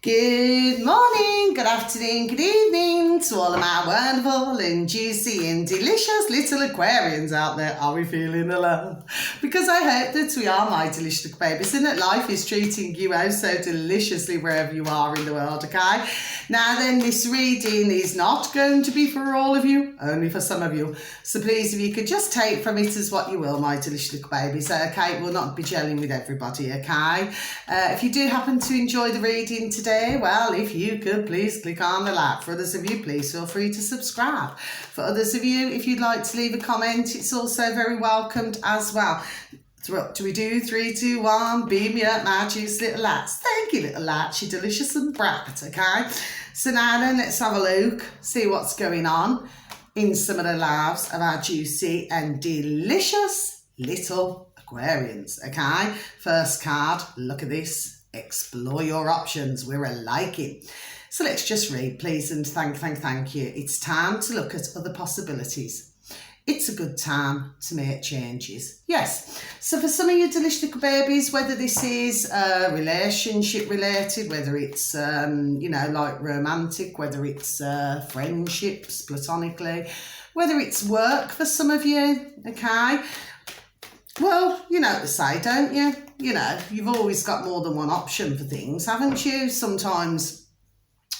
Good morning, good afternoon, good evening to all of my wonderful and juicy and delicious little Aquarians out there. Are we feeling alive? Because I hope that we are, my delicious babies, and that life is treating you oh so deliciously wherever you are in the world, okay? Now then, this reading is not going to be for all of you, only for some of you. So please, if you could just take from it as what you will, my delicious little babies, okay? We'll not be gelling with everybody, okay? If you do happen to enjoy the reading today, well, if you could please click on the like. For others of you, please feel free to subscribe. For others of you, if you'd like to leave a comment, it's also very welcomed as well. So what do we do? 3, 2, 1, beam me up, my juice little lads. Thank you, little lads. You're delicious and bright, okay? So now then, let's have a look, see what's going on in some of the lives of our juicy and delicious little Aquarians, okay? First card, look at this. Explore your options. We're a liking. So let's just read, please, and thank you. It's time to look at other possibilities. It's a good time to make changes. Yes. So for some of you delicious babies, whether this is relationship related, whether it's, like romantic, whether it's friendships, platonically, whether it's work for some of you, okay? Well, you know what to say, don't you? You know, you've always got more than one option for things, haven't you? Sometimes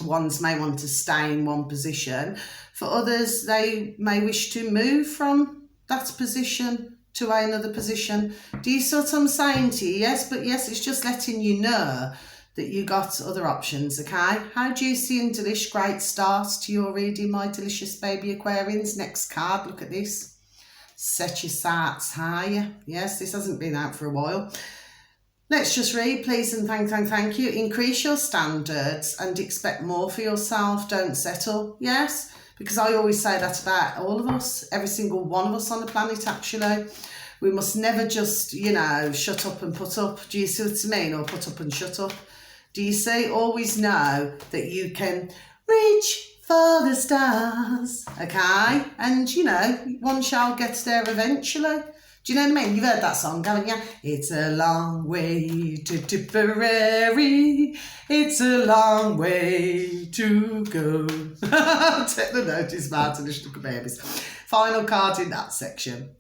ones may want to stay in one position. For others, they may wish to move from that position to another position. Do you see what I'm saying to you? Yes, but yes, it's just letting you know that you got other options, okay? How juicy and delish. Great start to your reading, my delicious baby Aquarians. Next card, look at this. Set your sights higher. Yes, this hasn't been out for a while. Let's just read, please, and thank you. Increase your standards and expect more for yourself. Don't settle. Yes, because I always say that about all of us, every single one of us on the planet, actually. We must never just, shut up and put up. Do you see what I mean? Or put up and shut up. Do you see? Always know that you can reach for the stars, okay? And, one shall get there eventually. Do you know what I mean? You've heard that song, haven't you? It's a long way to Tipperary. It's a long way to go. Take the notice, Martin, little babies. Final card in that section.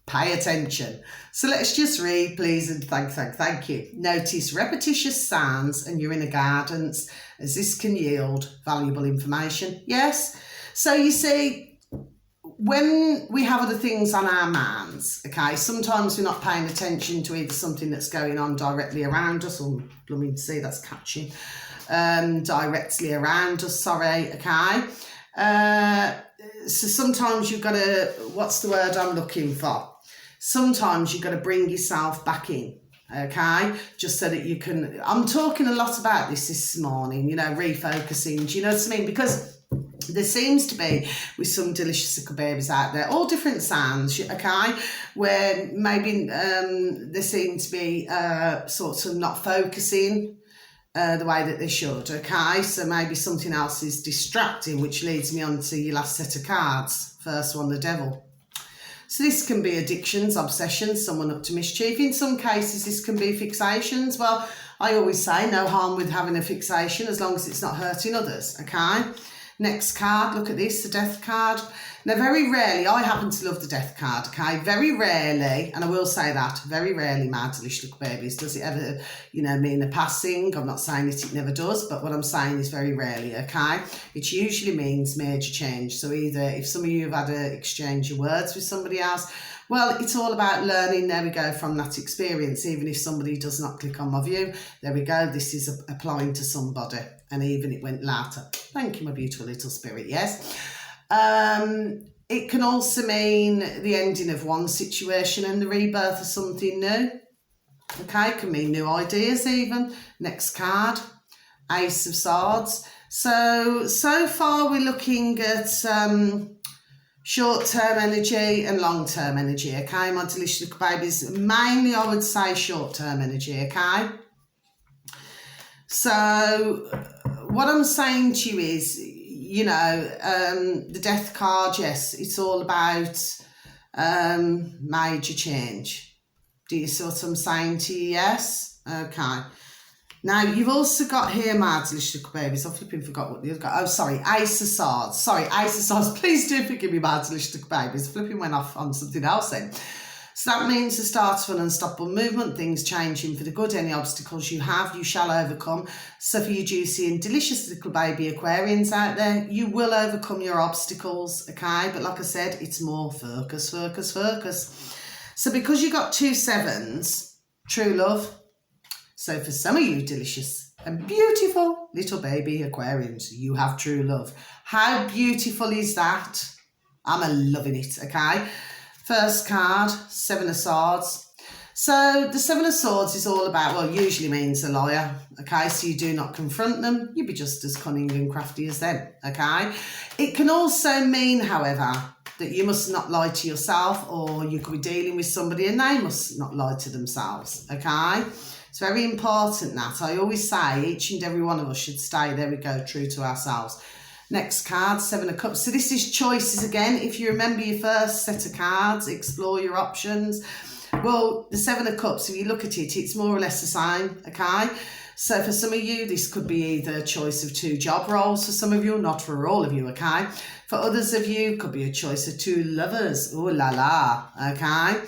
Pay attention. So let's just read, please, and thank you. Notice repetitious sounds and your inner guidance, as this can yield valuable information. Yes? So you see, when we have other things on our minds, okay, sometimes we're not paying attention to either something that's going on directly around us, or let me see, that's catchy, directly around us, sorry, okay. So sometimes you've got to, what's the word I'm looking for? Sometimes you've got to bring yourself back in, okay? Just so that you can, I'm talking a lot about this morning, refocusing, do you know what I mean? Because there seems to be, with some delicious little babies out there, all different sounds, okay, where maybe they seem to be sort of not focusing the way that they should, okay? So maybe something else is distracting, which leads me on to your last set of cards. First one, the devil. So this can be addictions, obsessions, someone up to mischief. In some cases, this can be fixations. Well, I always say no harm with having a fixation as long as it's not hurting others, okay? Next card, look at this, the death card. Now, very rarely, I happen to love the death card, okay? Very rarely, and I will say that, very rarely, my delicious little babies, does it ever, mean a passing? I'm not saying that it never does, but what I'm saying is very rarely, okay? It usually means major change. So either if some of you have had to exchange your words with somebody else, well, it's all about learning, there we go, from that experience. Even if somebody does not click on my view, there we go, this is applying to somebody. And even it went later. Thank you, my beautiful little spirit, yes. It can also mean the ending of one situation and the rebirth of something new. Okay, it can mean new ideas even. Next card, Ace of Swords. So far we're looking at short-term energy and long-term energy, okay, my delicious little babies. Mainly, I would say short-term energy, okay? So what I'm saying to you is, the death card, yes, it's all about major change. Do you see what I'm saying to you? Yes? Okay. Now, you've also got here, my delicious babies. I flipping forgot what the other guy. Oh, sorry, Ace of Swords. Sorry, Ace of Swords. Please do forgive me, my delicious babies. Flipping went off on something else then. So that means the start of an unstoppable movement, things changing for the good. Any obstacles you have, you shall overcome. So for you juicy and delicious little baby Aquarians out there, you will overcome your obstacles, okay? But like I said, it's more focus, focus, focus. So because you got 2 sevens, true love. So for some of you delicious and beautiful little baby Aquarians, you have true love. How beautiful is that? I'm loving it, okay? First card, 7 of Swords. So the 7 of Swords is all about, well, usually means a liar, okay? So you do not confront them. You'd be just as cunning and crafty as them, okay? It can also mean, however, that you must not lie to yourself, or you could be dealing with somebody and they must not lie to themselves, okay? It's very important that. I always say each and every one of us should stay, there we go, true to ourselves. Next card, 7 of Cups. So this is choices again. If you remember your first set of cards, explore your options. Well, the 7 of Cups, if you look at it, it's more or less the same, okay? So for some of you, this could be either a choice of 2 job roles for some of you, not for all of you, okay? For others of you, it could be a choice of 2 lovers. Ooh la la, okay?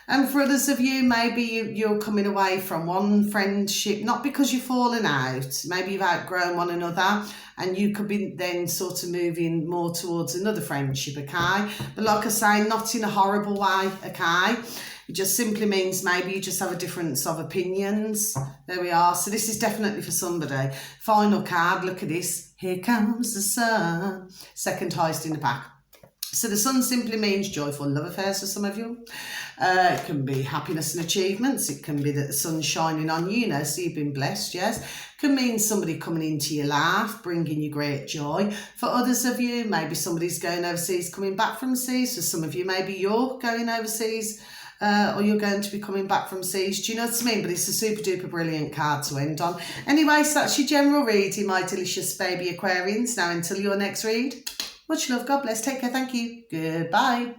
And for others of you, maybe you're coming away from one friendship, not because you've fallen out, maybe you've outgrown one another, and you could be then sort of moving more towards another friendship, okay? But like I say, not in a horrible way, okay? It just simply means maybe you just have a difference of opinions. There we are. So this is definitely for somebody. Final card, look at this. Here comes the sun. Second highest in the pack. So the sun simply means joyful love affairs for some of you. It can be happiness and achievements. It can be that the sun's shining on you, so you've been blessed, yes. It can mean somebody coming into your life, bringing you great joy. For others of you, maybe somebody's going overseas, coming back from seas. For some of you, maybe you're going overseas, or you're going to be coming back from seas. Do you know what I mean? But it's a super duper brilliant card to end on. Anyway, so that's your general reading, my delicious baby Aquarians. Now until your next read, much love, God bless, take care, thank you, goodbye.